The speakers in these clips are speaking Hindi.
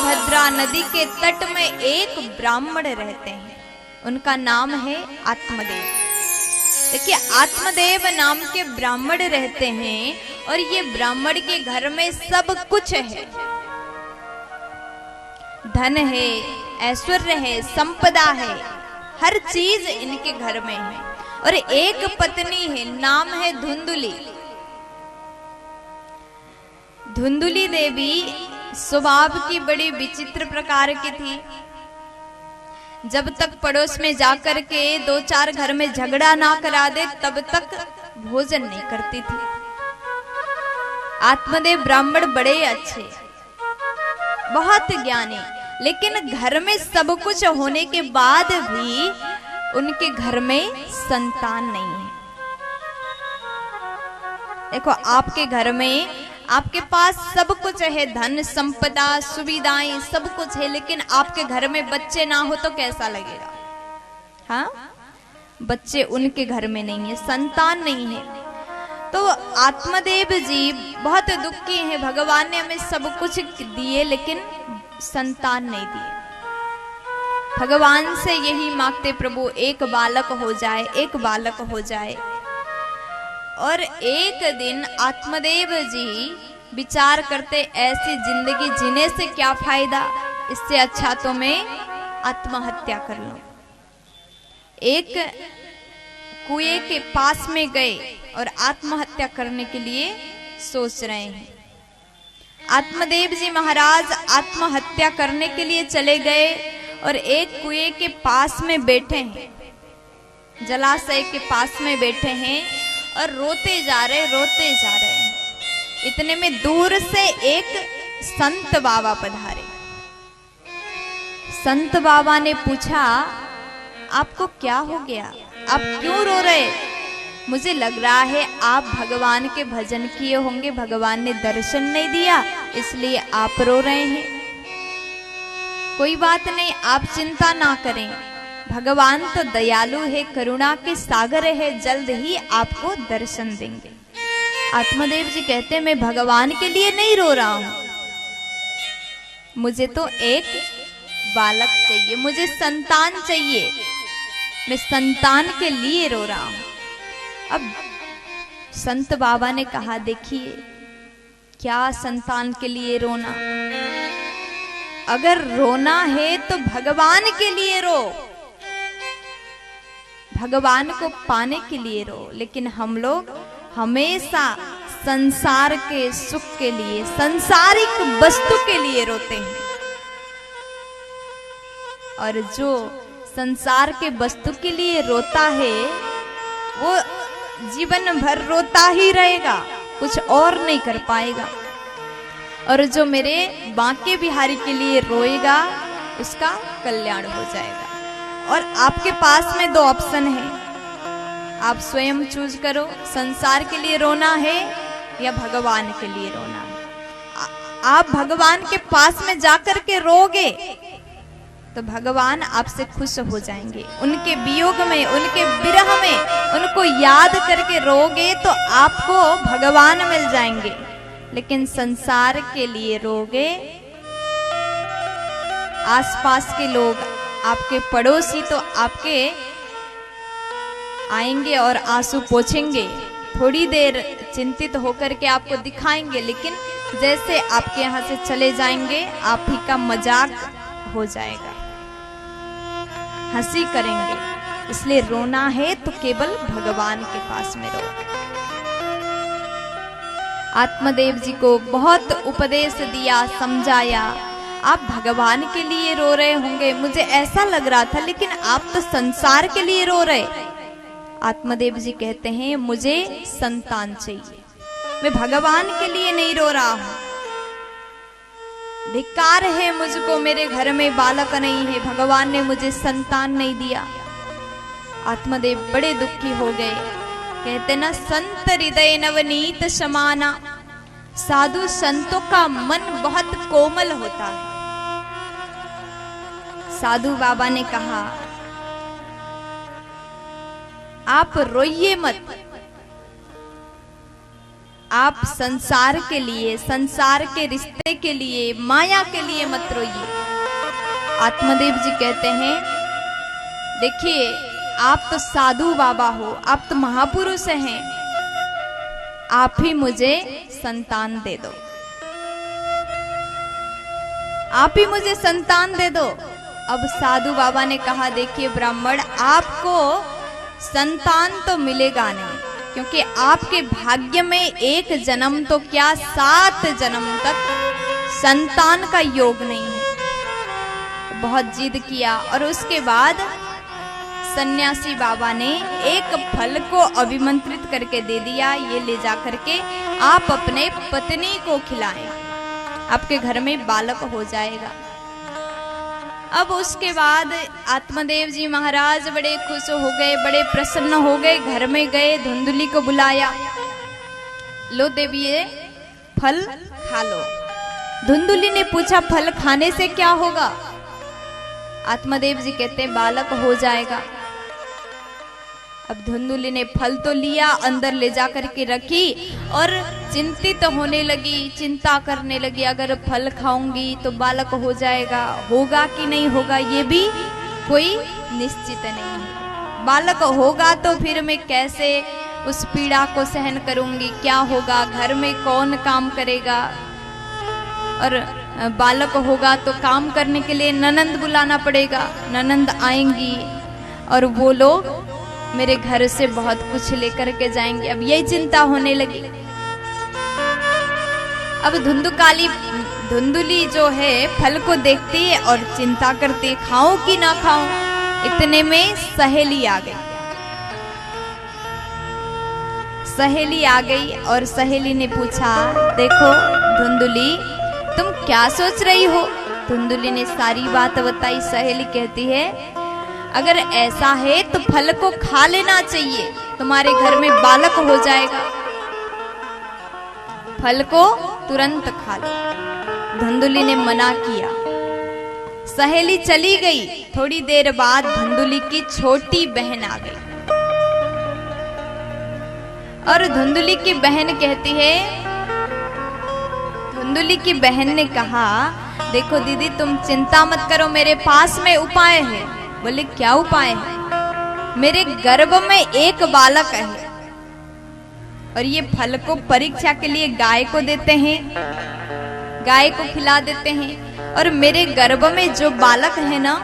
तुंगभद्रा नदी के तट में एक ब्राह्मण रहते हैं, उनका नाम है आत्मदेव। देखिए, आत्मदेव नाम के ब्राह्मण रहते हैं और ये ब्राह्मण के घर में सब कुछ है, धन है, ऐश्वर्य है, संपदा है, हर चीज इनके घर में है। और एक पत्नी है, नाम है धुंधुली। धुंधुली देवी स्वभाव की बड़ी विचित्र प्रकार की थी। जब तक पड़ोस में जाकर के 2-4 घर में झगड़ा ना करा दे तब तक भोजन नहीं करती थी। आत्मदेव ब्राह्मण बड़े अच्छे, बहुत ज्ञानी, लेकिन घर में सब कुछ होने के बाद भी उनके घर में संतान नहीं है। देखो, आपके घर में आपके पास सब कुछ है, धन संपदा सुविधाएं सब कुछ है, लेकिन आपके घर में बच्चे ना हो तो कैसा लगेगा? हाँ, बच्चे उनके घर में नहीं है, संतान नहीं है। तो आत्मदेव जी बहुत दुखी हैं, भगवान ने हमें सब कुछ दिए लेकिन संतान नहीं दिए। भगवान से यही मांगते, प्रभु एक बालक हो जाए, एक बालक हो जाए। और एक दिन आत्मदेव जी विचार करते, ऐसी जिंदगी जीने से क्या फायदा, इससे अच्छा तो मैं आत्महत्या कर लूं। एक कुएं के पास में गए और आत्महत्या करने के लिए सोच रहे हैं। आत्मदेव जी महाराज आत्महत्या करने के लिए चले गए और एक कुएं के पास में बैठे हैं, जलाशय के पास में बैठे हैं और रोते जा रहे हैं। इतने में दूर से एक संत बाबा पधारे। संत बाबा ने पूछा, आपको क्या हो गया, आप क्यों रो रहे? मुझे लग रहा है आप भगवान के भजन किए होंगे, भगवान ने दर्शन नहीं दिया इसलिए आप रो रहे हैं। कोई बात नहीं, आप चिंता ना करें, भगवान तो दयालु है, करुणा के सागर है, जल्द ही आपको दर्शन देंगे। आत्मदेव जी कहते, मैं भगवान के लिए नहीं रो रहा हूं, मुझे तो एक बालक चाहिए, मुझे संतान चाहिए, मैं संतान के लिए रो रहा हूं। अब संत बाबा ने कहा, देखिए क्या संतान के लिए रोना, अगर रोना है तो भगवान के लिए रो, भगवान को पाने के लिए रो। लेकिन हम लोग हमेशा संसार के सुख के लिए, संसारिक वस्तु के लिए रोते हैं, और जो संसार के वस्तु के लिए रोता है वो जीवन भर रोता ही रहेगा, कुछ और नहीं कर पाएगा। और जो मेरे बांके बिहारी के लिए रोएगा उसका कल्याण हो जाएगा। और आपके पास में 2 ऑप्शन है, आप स्वयं चूज करो, संसार के लिए रोना है या भगवान के लिए रोना है। आप भगवान के पास में जाकर के रोगे तो भगवान आपसे खुश हो जाएंगे। उनके वियोग में, उनके विरह में, उनको याद करके रोगे तो आपको भगवान मिल जाएंगे। लेकिन संसार के लिए रोगे, आसपास के लोग, आपके पड़ोसी तो आपके आएंगे और आंसू पोंछेंगे, थोड़ी देर चिंतित होकर के आपको दिखाएंगे, लेकिन जैसे आपके यहाँ से चले जाएंगे आप ही का मजाक हो जाएगा, हंसी करेंगे। इसलिए रोना है तो केवल भगवान के पास में रो। आत्मदेव जी को बहुत उपदेश दिया, समझाया, आप भगवान के लिए रो रहे होंगे, मुझे ऐसा लग रहा था, लेकिन आप तो संसार के लिए रो रहे। आत्मदेव जी कहते हैं, मुझे संतान चाहिए, मैं भगवान के लिए नहीं रो रहा हूं। धिक्कार है मुझको, मेरे घर में बालक नहीं है, भगवान ने मुझे संतान नहीं दिया। आत्मदेव बड़े दुखी हो गए। कहते ना, संत हृदय नवनीत समाना, साधु संतों का मन बहुत कोमल होता है। साधु बाबा ने कहा, आप रोइए मत, आप संसार के लिए, संसार के रिश्ते के लिए, माया के लिए मत रोइए। आत्मदेव जी कहते हैं, देखिए आप तो साधु बाबा हो, आप तो महापुरुष हैं, आप ही मुझे संतान दे दो, आप ही मुझे संतान दे दो। अब साधु बाबा ने कहा, देखिए ब्राह्मण, आपको संतान तो मिलेगा नहीं, क्योंकि आपके भाग्य में एक जन्म तो क्या 7 जन्म तक संतान का योग नहीं है। बहुत जिद किया और उसके बाद सन्यासी बाबा ने एक फल को अभिमंत्रित करके दे दिया, ये ले जा करके आप अपने पत्नी को खिलाएं, आपके घर में बालक हो जाएगा। अब उसके बाद आत्मदेव जी महाराज बड़े खुश हो गए, बड़े प्रसन्न हो गए, घर में गए, धुंधुली को बुलाया, लो देवी ये फल खा लो। धुंधुली ने पूछा, फल खाने से क्या होगा? आत्मदेव जी कहते हैं, बालक हो जाएगा। अब धुंधुली ने फल तो लिया, अंदर ले जा करके रखी और चिंतित होने लगी, चिंता करने लगी, अगर फल खाऊंगी तो बालक हो जाएगा, होगा कि नहीं होगा ये भी कोई निश्चित नहीं है। बालक होगा तो फिर मैं कैसे उस पीड़ा को सहन करूंगी, क्या होगा, घर में कौन काम करेगा, और बालक होगा तो काम करने के लिए ननंद बुलाना पड़ेगा, ननंद आएंगी और वो लोग मेरे घर से बहुत कुछ लेकर के जाएंगे। अब यही चिंता होने लगी। अब धुंधुली जो है फल को देखती है और चिंता करती है, खाऊं कि ना खाऊं। इतने में सहेली आ गई। सहेली आ गई और सहेली ने पूछा, देखो धुंधुली, तुम क्या सोच रही हो? धुंधुली ने सारी बात बताई। सहेली कहती है, अगर ऐसा है तो फल को खा लेना चाहिए, तुम्हारे घर में बालक हो जाएगा, फल को तुरंत खा लो। धुंधुली ने मना किया। सहेली चली गई। थोड़ी देर बाद धुंधुली की छोटी बहन आ गई और धुंधुली की बहन कहती है, धुंधुली की बहन ने कहा, देखो दीदी तुम चिंता मत करो, मेरे पास में उपाय है। बोले क्या उपाय है? मेरे गर्भ में एक बालक है और ये फल को परीक्षा के लिए गाय को देते हैं, गाय को खिला देते हैं, और मेरे गर्भ में जो बालक है ना,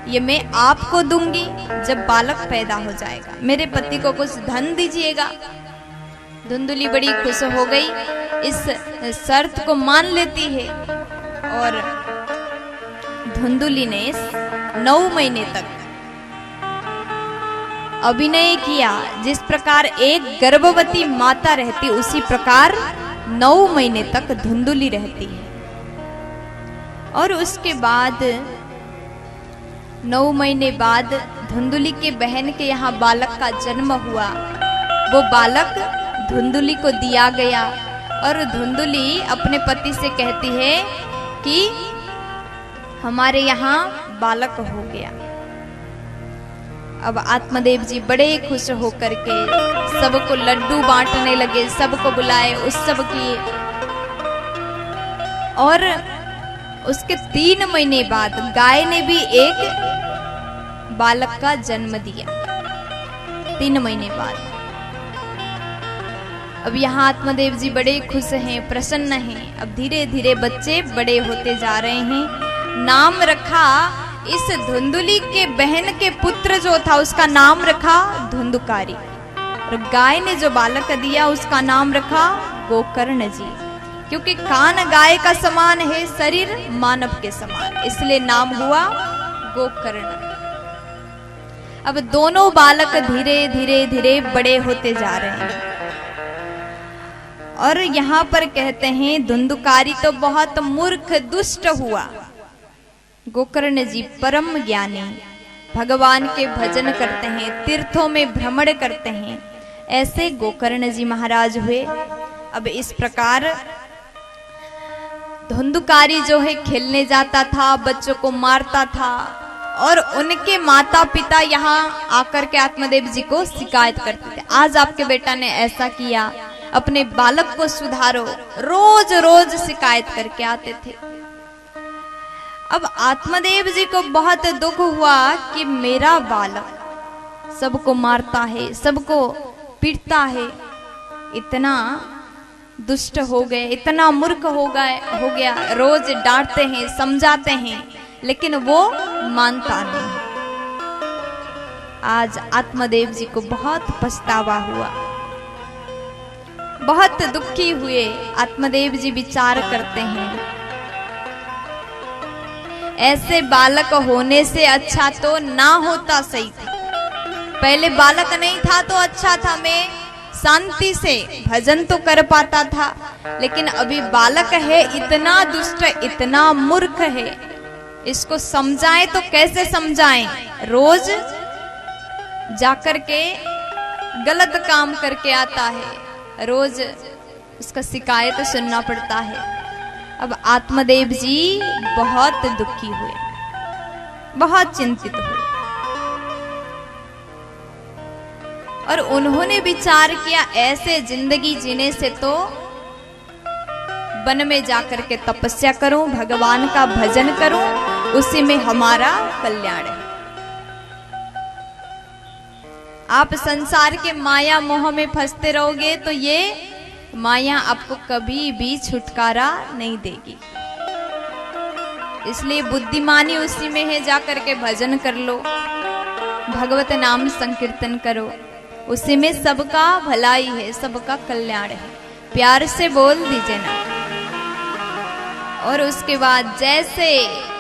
ये मैं आपको दूंगी जब बालक पैदा हो जाएगा, मेरे पति को कुछ धन दीजिएगा। धुंधुली बड़ी खुश हो गई, इस शर्त को मान लेती है और धुंधुली ने 9 महीने तक अभिनय किया। जिस प्रकार एक गर्भवती माता रहती उसी प्रकार 9 महीने तक धुंधुली रहती है। और उसके बाद 9 महीने बाद धुंधुली के बहन के यहाँ बालक का जन्म हुआ। वो बालक धुंधुली को दिया गया और धुंधुली अपने पति से कहती है कि हमारे यहाँ बालक हो गया। अब आत्मदेव जी बड़े खुश होकर के सबको लड्डू बांटने लगे, सबको बुलाए, उत्सव किए। और उसके 3 महीने बाद गाय ने भी एक बालक का जन्म दिया, 3 महीने बाद। अब यहाँ आत्मदेव जी बड़े खुश हैं, प्रसन्न हैं। अब धीरे धीरे बच्चे बड़े होते जा रहे हैं। नाम रखा, इस धुंधुली के बहन के पुत्र जो था उसका नाम रखा धुंधुकारी, और गाय ने जो बालक दिया उसका नाम रखा गोकर्ण जी, क्योंकि कान गाय का समान है, शरीर मानव के समान, इसलिए नाम हुआ गोकर्ण। अब दोनों बालक धीरे धीरे धीरे बड़े होते जा रहे हैं। और यहाँ पर कहते हैं धुंधुकारी तो बहुत मूर्ख दुष्ट हुआ, गोकर्ण जी परम ज्ञानी, भगवान के भजन करते हैं, तीर्थों में भ्रमण करते हैं, ऐसे गोकर्ण जी महाराज हुए। अब इस प्रकार धुंधुकारी जो है खेलने जाता था, बच्चों को मारता था, और उनके माता पिता यहाँ आकर के आत्मदेव जी को शिकायत करते थे, आज आपके बेटा ने ऐसा किया, अपने बालक को सुधारो, रोज रोज शिकायत करके आते थे। अब आत्मदेव जी को बहुत दुख हुआ कि मेरा बालक सबको मारता है, सबको पीटता है, इतना दुष्ट हो गए, इतना मूर्ख हो गया, रोज डांटते हैं, समझाते हैं, लेकिन वो मानता नहीं। आज आत्मदेव जी को बहुत पछतावा हुआ, बहुत दुखी हुए। आत्मदेव जी विचार करते हैं, ऐसे बालक होने से अच्छा तो ना होता सही था। पहले बालक नहीं था तो अच्छा था, मैं शांति से भजन तो कर पाता था, लेकिन अभी बालक है, इतना दुष्ट, इतना मूर्ख है, इसको समझाएं तो कैसे समझाएं? रोज जाकर के गलत काम करके आता है, रोज उसका शिकायत सुनना पड़ता है। अब आत्मदेव जी बहुत दुखी हुए, बहुत चिंतित हुए, और उन्होंने विचार किया ऐसे जिंदगी जीने से तो वन में जाकर के तपस्या करूं, भगवान का भजन करूं, उसी में हमारा कल्याण है। आप संसार के माया मोह में फंसते रहोगे तो ये माया आपको कभी भी छुटकारा नहीं देगी। इसलिए बुद्धिमानी उसी में है, जाकर के भजन कर लो, भगवत नाम संकीर्तन करो, उसी में सबका भलाई है, सबका कल्याण है। प्यार से बोल दीजिए ना। और उसके बाद जैसे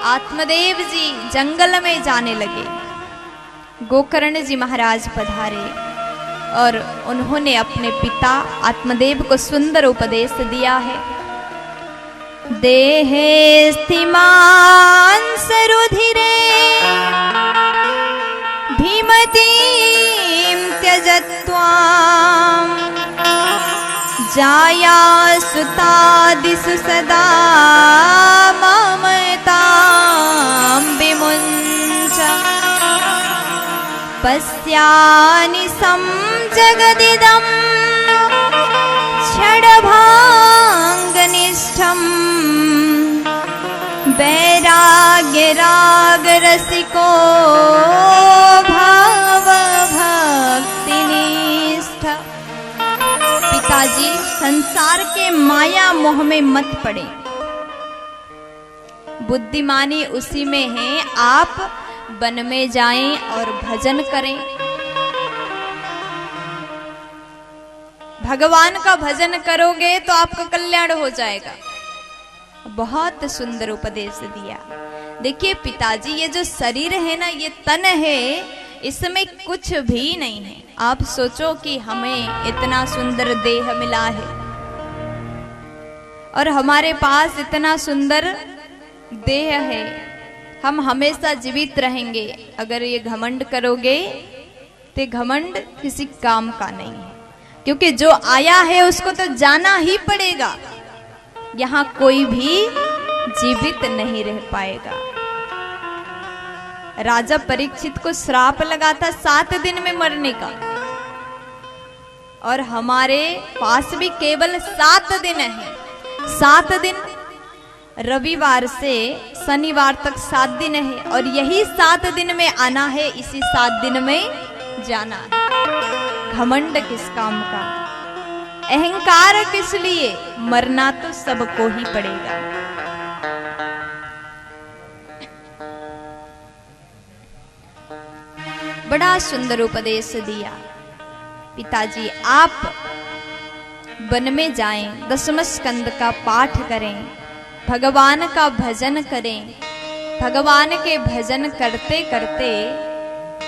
आत्मदेव जी जंगल में जाने लगे, गोकर्ण जी महाराज पधारे और उन्होंने अपने पिता आत्मदेव को सुंदर उपदेश दिया है। देहे स्थिमान सरुधिरे भीमतीं त्यजत्वाम् जाया सुतादिषु सदा ममतां विमुञ्च पश्यानि जगदिदं क्षणभाङ्गनिष्ठम् वैराग्यरागरसिको भावभक्तिनिष्ठ। पिताजी, संसार के माया मोह में मत पड़े, बुद्धिमानी उसी में है। आप वन में जाएं और भजन करें, भगवान का भजन करोगे तो आपका कल्याण हो जाएगा। बहुत सुंदर उपदेश दिया। देखिए पिताजी, ये जो शरीर है ना, ये तन है, इसमें कुछ भी नहीं है। आप सोचो कि हमें इतना सुंदर देह मिला है और हमारे पास इतना सुंदर देह है, हम हमेशा जीवित रहेंगे। अगर ये घमंड करोगे तो घमंड किसी काम का नहीं है, क्योंकि जो आया है उसको तो जाना ही पड़ेगा। यहाँ कोई भी जीवित नहीं रह पाएगा। राजा परीक्षित को श्राप लगा था 7 दिन में मरने का, और हमारे पास भी केवल 7 दिन है। 7 दिन, रविवार से शनिवार तक 7 दिन है, और यही 7 दिन में आना है, इसी 7 दिन में जाना है। घमंड किस काम का, अहंकार किस लिए? मरना तो सबको ही पड़ेगा। बड़ा सुंदर उपदेश दिया। पिताजी, आप वन में जाएं, 10वें स्कंद का पाठ करें, भगवान का भजन करें। भगवान के भजन करते करते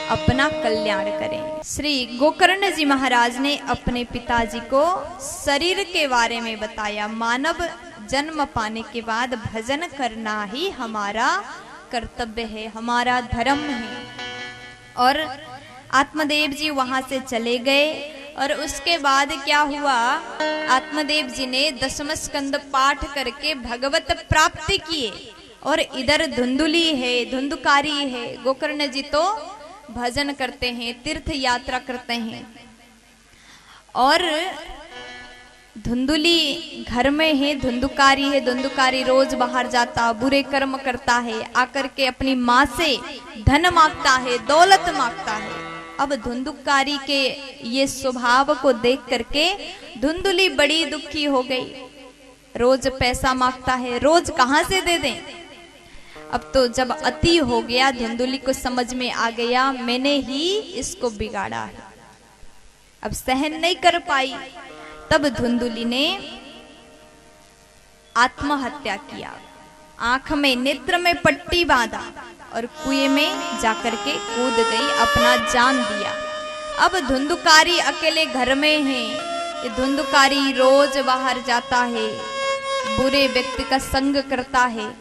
अपना कल्याण करें। श्री गोकर्ण जी महाराज ने अपने पिताजी को शरीर के बारे में बताया। मानव जन्म पाने के बाद भजन करना ही हमारा कर्तव्य है, हमारा धर्म है। और आत्मदेव जी वहां से चले गए, और उसके बाद क्या हुआ, आत्मदेव जी ने 10वें स्कंद पाठ करके भगवत प्राप्ति किए। और इधर धुंधुली है, धुंधुकारी है, गोकर्ण जी तो भजन करते हैं, तीर्थ यात्रा करते हैं। और धुंधुली घर में है, धुंधुकारी है, धुंधुकारी रोज बाहर जाता, बुरे कर्म करता है, आकर के अपनी माँ से धन मांगता है, दौलत मांगता है। अब धुंधुकारी के ये स्वभाव को देख करके धुंधुली बड़ी दुखी हो गई। रोज पैसा मांगता है, रोज कहाँ से दे दें। अब तो जब अति हो गया, धुंधुली को समझ में आ गया मैंने ही इसको बिगाड़ा है, अब सहन नहीं कर पाई। तब धुंधुली ने आत्महत्या किया, आंख में नेत्र में पट्टी बांधा और कुएं में जाकर के कूद गई, अपना जान दिया। अब धुंधुकारी अकेले घर में है। ये धुंधुकारी रोज बाहर जाता है, बुरे व्यक्ति का संग करता है,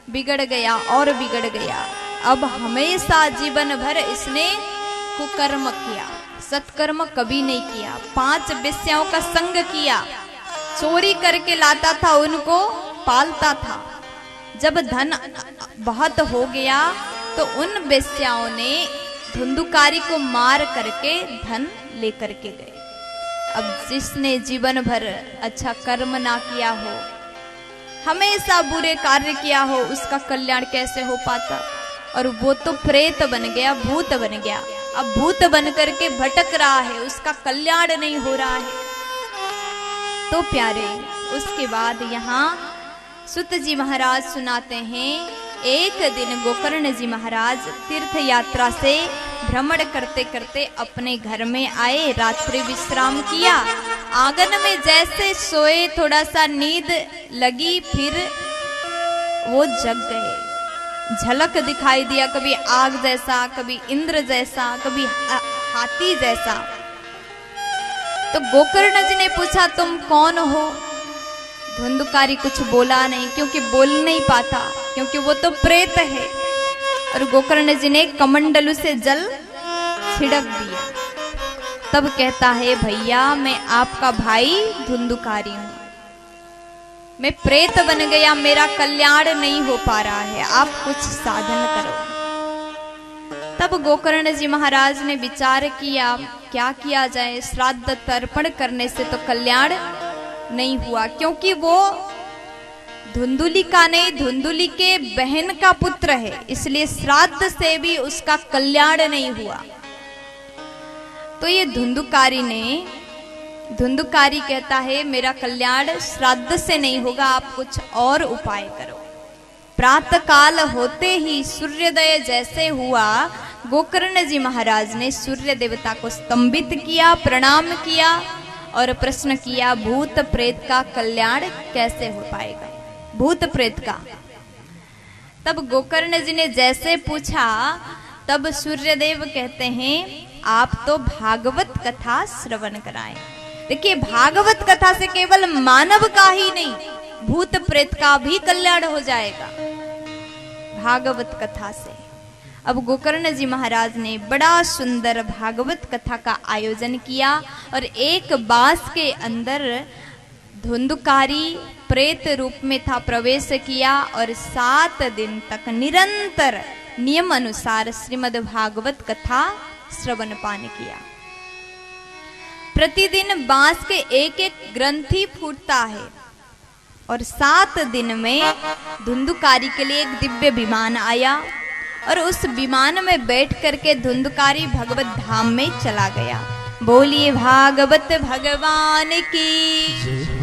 बिगड़ गया और बिगड़ गया। अब हमेशा जीवन भर इसने कुकर्म किया, सत्कर्म कभी नहीं किया। 5 वेश्याओं का संग किया, चोरी करके लाता था, उनको पालता था। जब धन बहुत हो गया तो उन वेश्याओं ने धुंधुकारी को मार करके धन लेकर के गए। अब जिसने जीवन भर अच्छा कर्म ना किया हो, हमेशा बुरे कार्य किया हो, उसका कल्याण कैसे हो पाता। और वो तो प्रेत बन गया, भूत बन गया। अब भूत बन करके भटक रहा है, उसका कल्याण नहीं हो रहा है। तो प्यारे, उसके बाद यहाँ सुत जी महाराज सुनाते हैं, एक दिन गोकर्ण जी महाराज तीर्थ यात्रा से भ्रमण करते करते अपने घर में आए, रात्रि विश्राम किया। आंगन में जैसे सोए, थोड़ा सा नींद लगी, फिर वो जग गए। झलक दिखाई दिया, कभी आग जैसा, कभी इंद्र जैसा, कभी हाथी जैसा। तो गोकर्ण जी ने पूछा तुम कौन हो। धुंधुकारी कुछ बोला नहीं, क्योंकि बोल नहीं पाता, क्योंकि वो तो प्रेत है। और गोकर्ण जी ने कमंडलू से जल छिड़क दिया। तब कहता है भैया मैं आपका भाई धुंधुकारी हूं, मैं प्रेत बन गया, मेरा कल्याण नहीं हो पा रहा है, आप कुछ साधन करो। तब गोकर्ण जी महाराज ने विचार किया क्या किया जाए। श्राद्ध तर्पण करने से तो कल्याण नहीं हुआ, क्योंकि वो धुंधुली का नहीं, धुंधुली के बहन का पुत्र है, इसलिए श्राद्ध से भी उसका कल्याण नहीं हुआ। तो ये धुंधुकारी कहता है मेरा कल्याण श्राद्ध से नहीं होगा, आप कुछ और उपाय करो। प्रातः काल होते ही सूर्योदय जैसे हुआ, गोकर्ण जी महाराज ने सूर्य देवता को स्तंभित किया, प्रणाम किया और प्रश्न किया भूत प्रेत का कल्याण कैसे हो पाएगा, भूत प्रेत का। तब गोकर्ण जी ने जैसे पूछा, तब सूर्यदेव कहते हैं आप तो भागवत कथा श्रवण कराएं। देखिए, भागवत कथा से केवल मानव का ही नहीं, भूत प्रेत का भी कल्याण हो जाएगा भागवत कथा से। अब गोकर्ण जी महाराज ने बड़ा सुंदर भागवत कथा का आयोजन किया और एक बास के अंदर धुंधुकारी प्रेत रूप में था, प्रवेश किया और 7 दिन तक निरंतर नियम अनुसार श्रीमद् भागवत कथा श्रवण पान किया। प्रतिदिन बांस के एक एक ग्रंथि फूटता है और 7 दिन में धुंधुकारी के लिए एक दिव्य विमान आया और उस विमान में बैठ करके धुंधुकारी भगवत धाम में चला गया। बोलिए भागवत भगवान की।